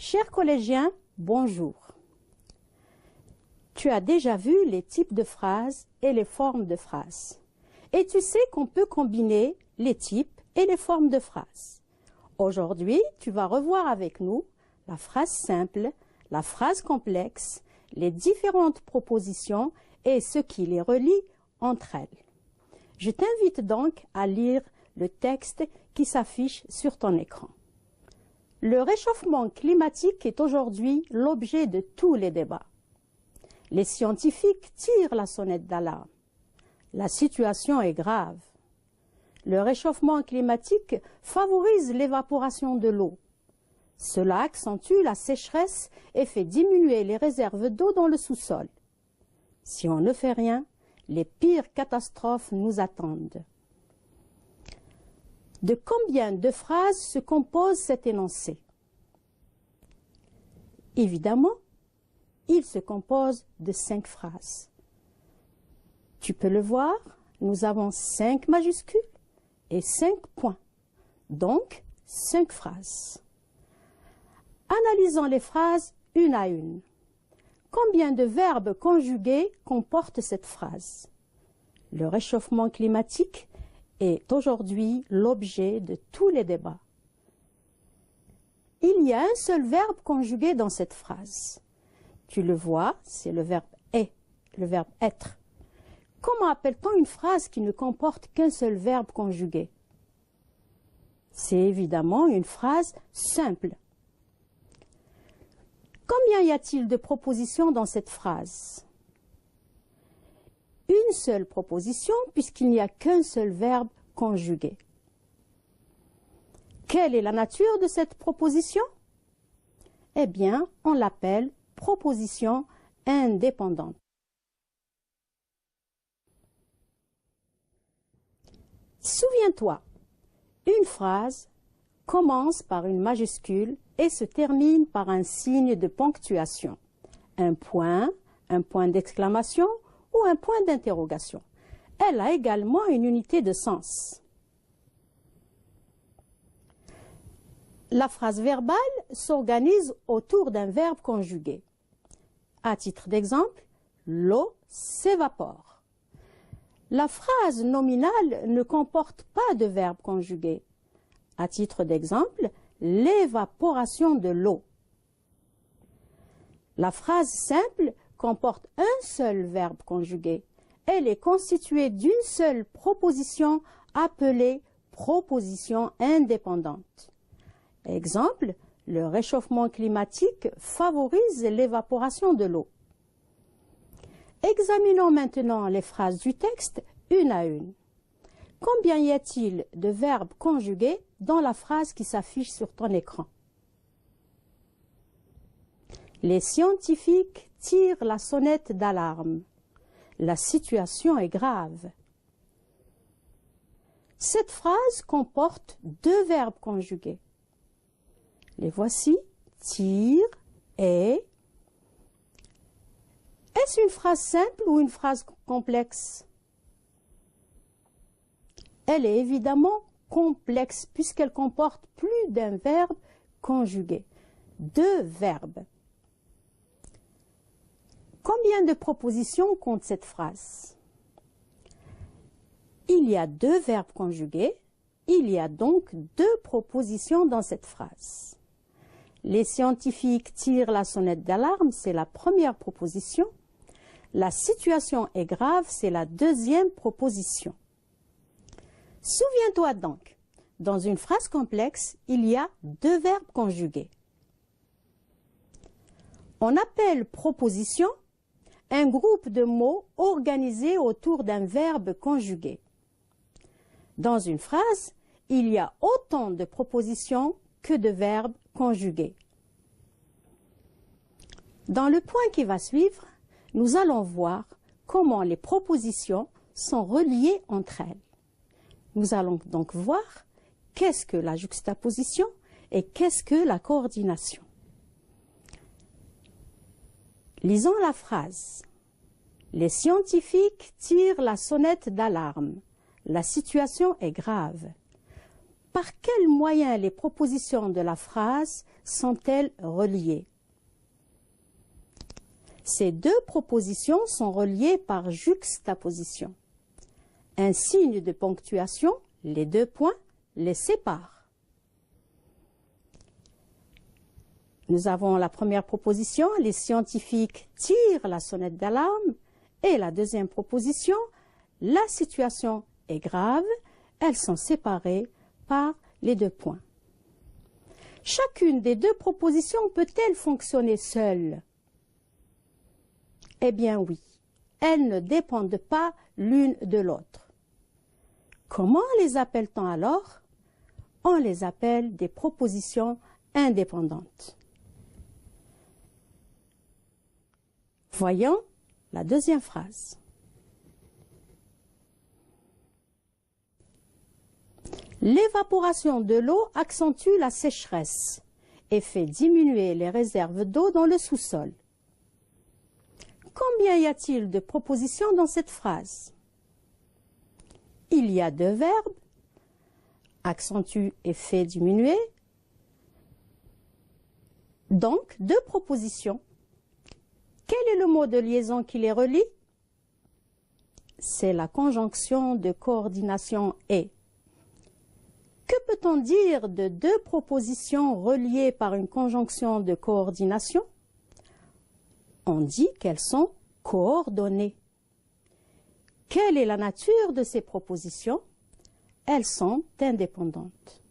Chers collégiens, bonjour. Tu as déjà vu les types de phrases et les formes de phrases. Et tu sais qu'on peut combiner les types et les formes de phrases. Aujourd'hui, tu vas revoir avec nous la phrase simple, la phrase complexe, les différentes propositions et ce qui les relie entre elles. Je t'invite donc à lire le texte qui s'affiche sur ton écran. Le réchauffement climatique est aujourd'hui l'objet de tous les débats. Les scientifiques tirent la sonnette d'alarme. La situation est grave. Le réchauffement climatique favorise l'évaporation de l'eau. Cela accentue la sécheresse et fait diminuer les réserves d'eau dans le sous-sol. Si on ne fait rien, les pires catastrophes nous attendent. De combien de phrases se compose cet énoncé? Évidemment, il se compose de 5 phrases. Tu peux le voir, nous avons 5 majuscules et 5 points, donc 5 phrases. Analysons les phrases une à une. Combien de verbes conjugués comporte cette phrase? Le réchauffement climatique est aujourd'hui l'objet de tous les débats. Il y a un seul verbe conjugué dans cette phrase. Tu le vois, c'est le verbe « est », le verbe « être ». Comment appelle-t-on une phrase qui ne comporte qu'un seul verbe conjugué? C'est évidemment une phrase simple. Combien y a-t-il de propositions dans cette phrase? Une seule proposition puisqu'il n'y a qu'un seul verbe conjugué. Quelle est la nature de cette proposition? Eh bien, on l'appelle proposition indépendante. Souviens-toi, une phrase commence par une majuscule et se termine par un signe de ponctuation, un point d'exclamation ou un point d'interrogation. Elle a également une unité de sens. La phrase verbale s'organise autour d'un verbe conjugué. À titre d'exemple, l'eau s'évapore. La phrase nominale ne comporte pas de verbe conjugué. À titre d'exemple, l'évaporation de l'eau. La phrase simple comporte un seul verbe conjugué. Elle est constituée d'une seule proposition appelée proposition indépendante. Exemple, le réchauffement climatique favorise l'évaporation de l'eau. Examinons maintenant les phrases du texte une à une. Combien y a-t-il de verbes conjugués dans la phrase qui s'affiche sur ton écran? Les scientifiques tirent la sonnette d'alarme. La situation est grave. Cette phrase comporte 2 verbes conjugués. Les voici, tire et. Est-ce une phrase simple ou une phrase complexe? Elle est évidemment complexe puisqu'elle comporte plus d'un verbe conjugué. 2 verbes. Combien de propositions compte cette phrase? Il y a 2 verbes conjugués. Il y a donc 2 propositions dans cette phrase. Les scientifiques tirent la sonnette d'alarme, c'est la première proposition. La situation est grave, c'est la deuxième proposition. Souviens-toi donc, dans une phrase complexe, il y a 2 verbes conjugués. On appelle proposition un groupe de mots organisés autour d'un verbe conjugué. Dans une phrase, il y a autant de propositions que de verbes conjugués. Dans le point qui va suivre, nous allons voir comment les propositions sont reliées entre elles. Nous allons donc voir qu'est-ce que la juxtaposition et qu'est-ce que la coordination. Lisons la phrase. Les scientifiques tirent la sonnette d'alarme. La situation est grave. Par quels moyens les propositions de la phrase sont-elles reliées? Ces deux propositions sont reliées par juxtaposition. Un signe de ponctuation, les deux points, les sépare. Nous avons la première proposition, les scientifiques tirent la sonnette d'alarme, et la deuxième proposition, la situation est grave, elles sont séparées par les deux points. Chacune des deux propositions peut-elle fonctionner seule? Eh bien oui, elles ne dépendent pas l'une de l'autre. Comment les appelle-t-on alors? On les appelle des propositions indépendantes. Voyons la deuxième phrase. L'évaporation de l'eau accentue la sécheresse et fait diminuer les réserves d'eau dans le sous-sol. Combien y a-t-il de propositions dans cette phrase? Il y a deux verbes, accentue et fait diminuer, donc deux propositions. Quel est le mot de liaison qui les relie? C'est la conjonction de coordination « et ». Que peut-on dire de deux propositions reliées par une conjonction de coordination? On dit qu'elles sont coordonnées. Quelle est la nature de ces propositions? Elles sont indépendantes.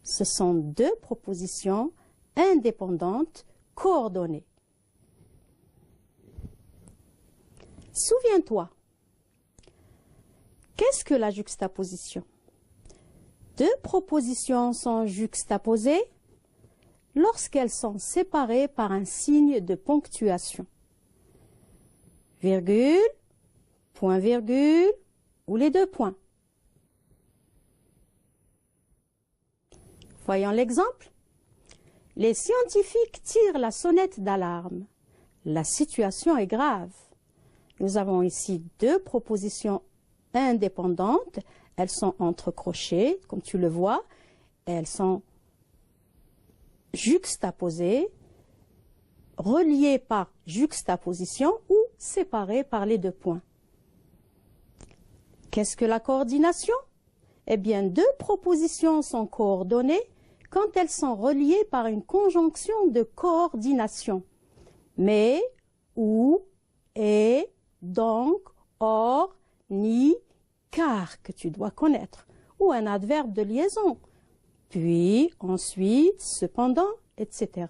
Ce sont deux propositions indépendantes coordonnées. Souviens-toi, qu'est-ce que la juxtaposition? Deux propositions sont juxtaposées lorsqu'elles sont séparées par un signe de ponctuation. Virgule, point-virgule ou les deux points. Voyons l'exemple. Les scientifiques tirent la sonnette d'alarme. La situation est grave. Nous avons ici deux propositions indépendantes. Elles sont entre crochets, comme tu le vois. Elles sont juxtaposées, reliées par juxtaposition ou séparées par les deux points. Qu'est-ce que la coordination? Eh bien, deux propositions sont coordonnées quand elles sont reliées par une conjonction de coordination. Mais, ou, et, donc, or, ni, car, que tu dois connaître, ou un adverbe de liaison, puis, ensuite, cependant, etc.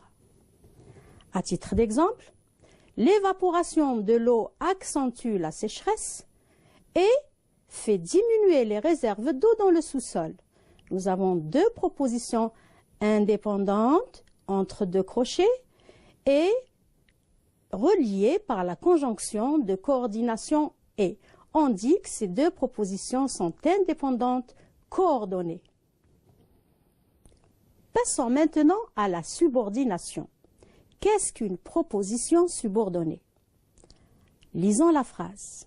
À titre d'exemple, l'évaporation de l'eau accentue la sécheresse et fait diminuer les réserves d'eau dans le sous-sol. Nous avons deux propositions indépendantes entre deux crochets et reliées par la conjonction de coordination « et ». On dit que ces deux propositions sont indépendantes, coordonnées. Passons maintenant à la subordination. Qu'est-ce qu'une proposition subordonnée? Lisons la phrase.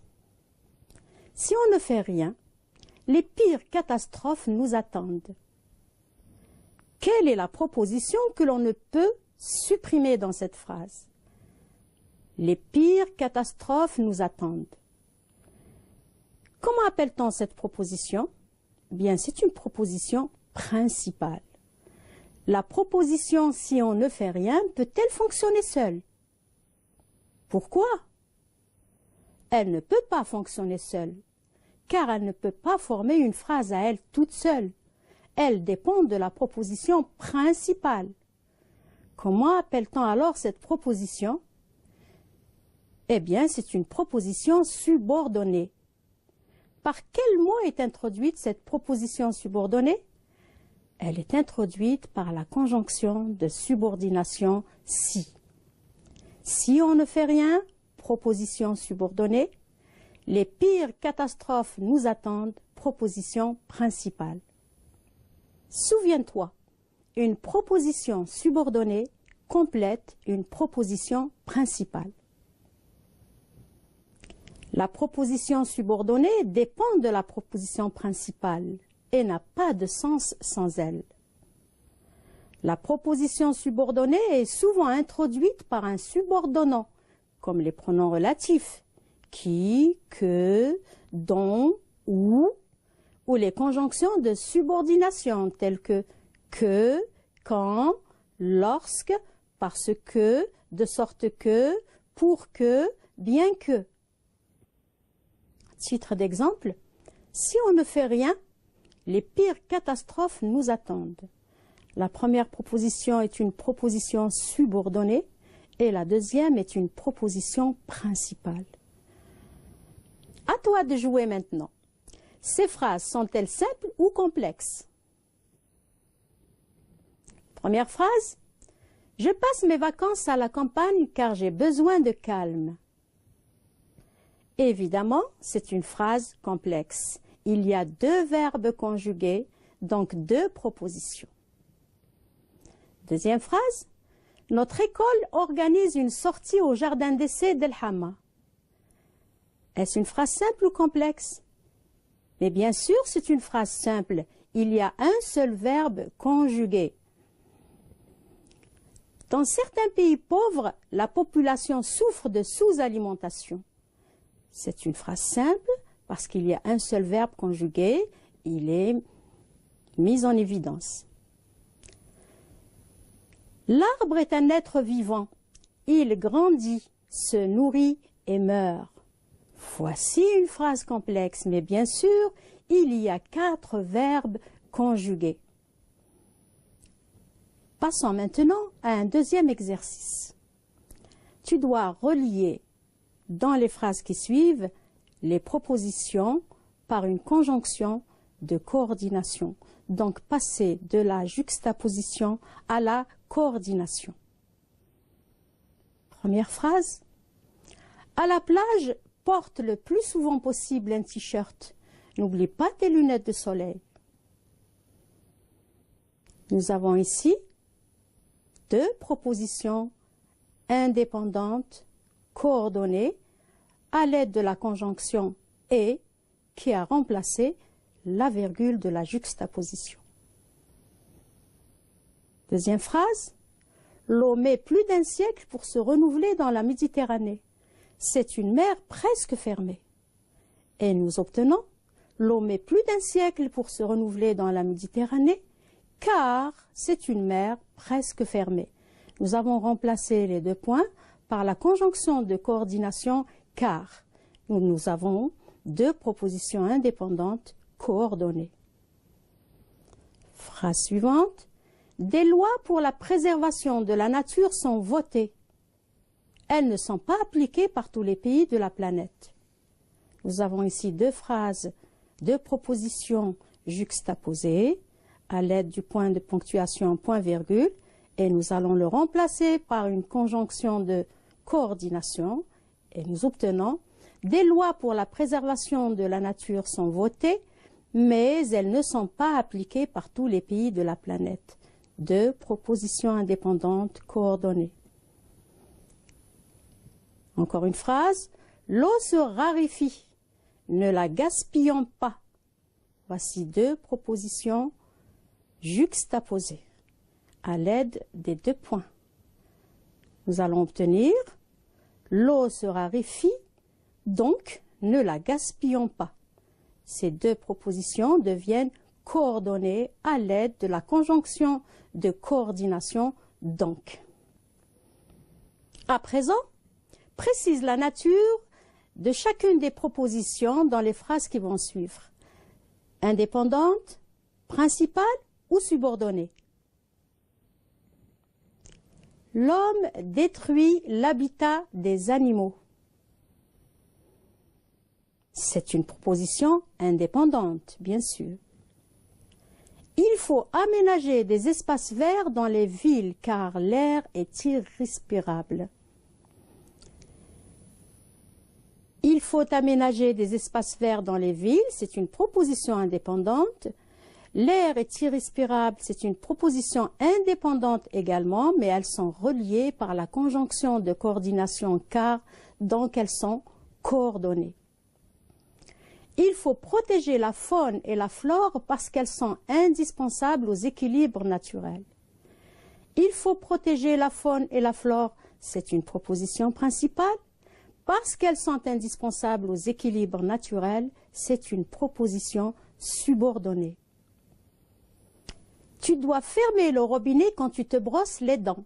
Si on ne fait rien, les pires catastrophes nous attendent. Quelle est la proposition que l'on ne peut supprimer dans cette phrase? Les pires catastrophes nous attendent. Comment appelle-t-on cette proposition? Bien, c'est une proposition principale. La proposition « si on ne fait rien » peut-elle fonctionner seule? Pourquoi? Elle ne peut pas fonctionner seule, car elle ne peut pas former une phrase à elle toute seule. Elle dépend de la proposition principale. Comment appelle-t-on alors cette proposition? Eh bien, c'est une proposition subordonnée. Par quel mot est introduite cette proposition subordonnée? Elle est introduite par la conjonction de subordination « si ». Si on ne fait rien, proposition subordonnée. Les pires catastrophes nous attendent, proposition principale. Souviens-toi, une proposition subordonnée complète une proposition principale. La proposition subordonnée dépend de la proposition principale. et n'a pas de sens sans elle. La proposition subordonnée est souvent introduite par un subordonnant, comme les pronoms relatifs, qui, que, dont, ou les conjonctions de subordination telles que, quand, lorsque, parce que, de sorte que, pour que, bien que. Titre d'exemple, si on ne fait rien, les pires catastrophes nous attendent. La première proposition est une proposition subordonnée et la deuxième est une proposition principale. À toi de jouer maintenant. Ces phrases sont-elles simples ou complexes? Première phrase. Je passe mes vacances à la campagne car j'ai besoin de calme. Évidemment, c'est une phrase complexe. Il y a deux verbes conjugués, donc deux propositions. Deuxième phrase. Notre école organise une sortie au jardin d'essai d'El Hamma. Est-ce une phrase simple ou complexe? Mais bien sûr, c'est une phrase simple. Il y a un seul verbe conjugué. Dans certains pays pauvres, la population souffre de sous-alimentation. C'est une phrase simple parce qu'il y a un seul verbe conjugué. Il est mis en évidence. L'arbre est un être vivant. Il grandit, se nourrit et meurt. Voici une phrase complexe, mais bien sûr, il y a 4 verbes conjugués. Passons maintenant à un deuxième exercice. Tu dois relier dans les phrases qui suivent les propositions par une conjonction de coordination. Donc passer de la juxtaposition à la coordination. Première phrase. À la plage, porte le plus souvent possible un t-shirt. N'oublie pas tes lunettes de soleil. Nous avons ici 2 propositions indépendantes, coordonnées, à l'aide de la conjonction « et » qui a remplacé la virgule de la juxtaposition. Deuxième phrase. L'eau met plus d'un siècle pour se renouveler dans la Méditerranée. C'est une mer presque fermée. Et nous obtenons l'eau met plus d'un siècle pour se renouveler dans la Méditerranée, car c'est une mer presque fermée. Nous avons remplacé les 2 points par la conjonction de coordination car. Nous avons 2 propositions indépendantes coordonnées. Phrase suivante. Des lois pour la préservation de la nature sont votées. Elles ne sont pas appliquées par tous les pays de la planète. Nous avons ici 2 phrases, 2 propositions juxtaposées à l'aide du point de ponctuation point-virgule et nous allons le remplacer par une conjonction de coordination et nous obtenons des lois pour la préservation de la nature sont votées, mais elles ne sont pas appliquées par tous les pays de la planète. 2 propositions indépendantes coordonnées. Encore une phrase. L'eau se raréfie. Ne la gaspillons pas. Voici 2 propositions juxtaposées à l'aide des 2 points. Nous allons obtenir l'eau se raréfie, donc ne la gaspillons pas. Ces 2 propositions deviennent coordonnées à l'aide de la conjonction de coordination donc. À présent, précise la nature de chacune des propositions dans les phrases qui vont suivre. Indépendante, principale ou subordonnée. L'homme détruit l'habitat des animaux. C'est une proposition indépendante, bien sûr. Il faut aménager des espaces verts dans les villes car l'air est irrespirable. Il faut aménager des espaces verts dans les villes, c'est une proposition indépendante. L'air est irrespirable, c'est une proposition indépendante également, mais elles sont reliées par la conjonction de coordination car, donc elles sont coordonnées. Il faut protéger la faune et la flore parce qu'elles sont indispensables aux équilibres naturels. Il faut protéger la faune et la flore, c'est une proposition principale. Parce qu'elles sont indispensables aux équilibres naturels, c'est une proposition subordonnée. Tu dois fermer le robinet quand tu te brosses les dents.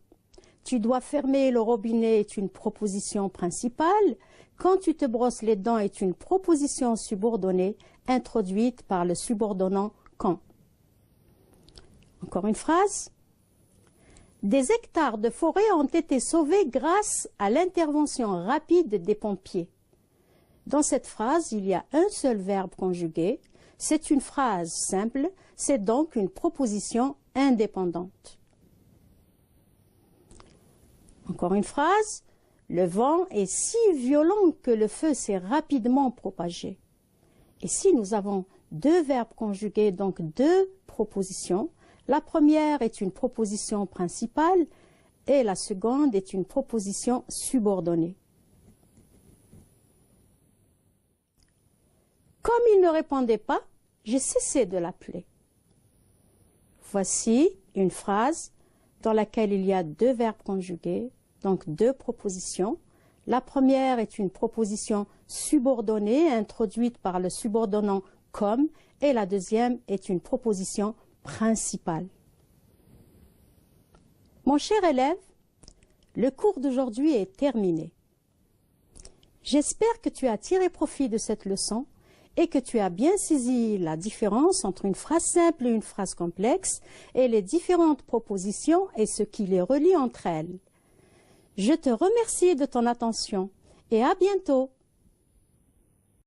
Tu dois fermer le robinet est une proposition principale. Quand tu te brosses les dents est une proposition subordonnée introduite par le subordonnant quand. Encore une phrase. Des hectares de forêt ont été sauvés grâce à l'intervention rapide des pompiers. Dans cette phrase, il y a un seul verbe conjugué. C'est une phrase simple, c'est donc une proposition indépendante. Encore une phrase. Le vent est si violent que le feu s'est rapidement propagé. Ici, nous avons deux verbes conjugués, donc deux propositions. La première est une proposition principale et la seconde est une proposition subordonnée. Comme il ne répondait pas, j'ai cessé de l'appeler. Voici une phrase dans laquelle il y a deux verbes conjugués, donc deux propositions. La première est une proposition subordonnée introduite par le subordonnant comme et la deuxième est une proposition principale. Mon cher élève, le cours d'aujourd'hui est terminé. J'espère que tu as tiré profit de cette leçon et que tu as bien saisi la différence entre une phrase simple et une phrase complexe et les différentes propositions et ce qui les relie entre elles. Je te remercie de ton attention et à bientôt.